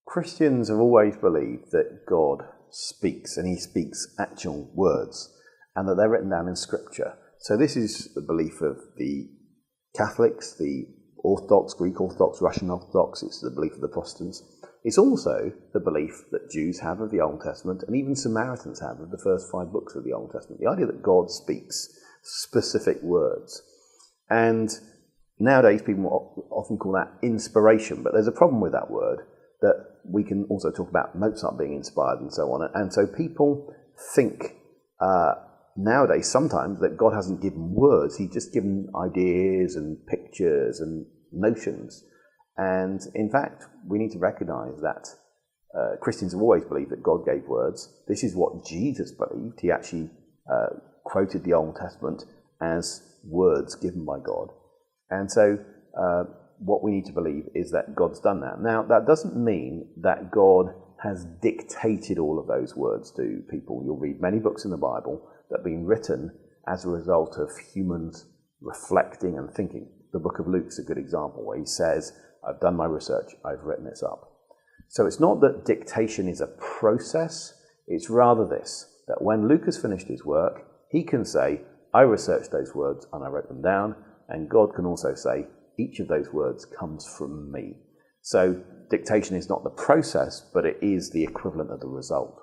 Christians have always believed that God speaks, and he speaks actual words, and that they're written down in Scripture. So this is the belief of the Catholics, the Orthodox, Greek Orthodox, Russian Orthodox. It's the belief of the Protestants. It's also the belief that Jews have of the Old Testament, and even Samaritans have of the first 5 books of the Old Testament. The idea that God speaks specific words. And nowadays people often call that inspiration, but there's a problem with that word, that we can also talk about Mozart being inspired and so on. And so people think nowadays sometimes that God hasn't given words, he's just given ideas and pictures and notions. And in fact, we need to recognize that Christians have always believed that God gave words. This is what Jesus believed. He actually quoted the Old Testament as words given by God. And so what we need to believe is that God's done that. Now, that doesn't mean that God has dictated all of those words to people. You'll read many books in the Bible that have been written as a result of humans reflecting and thinking. The book of Luke's a good example, where he says, I've done my research, I've written this up. So it's not that dictation is a process, it's rather this, that when Luke has finished his work, he can say, I researched those words and I wrote them down, and God can also say, each of those words comes from me. So dictation is not the process, but it is the equivalent of the result.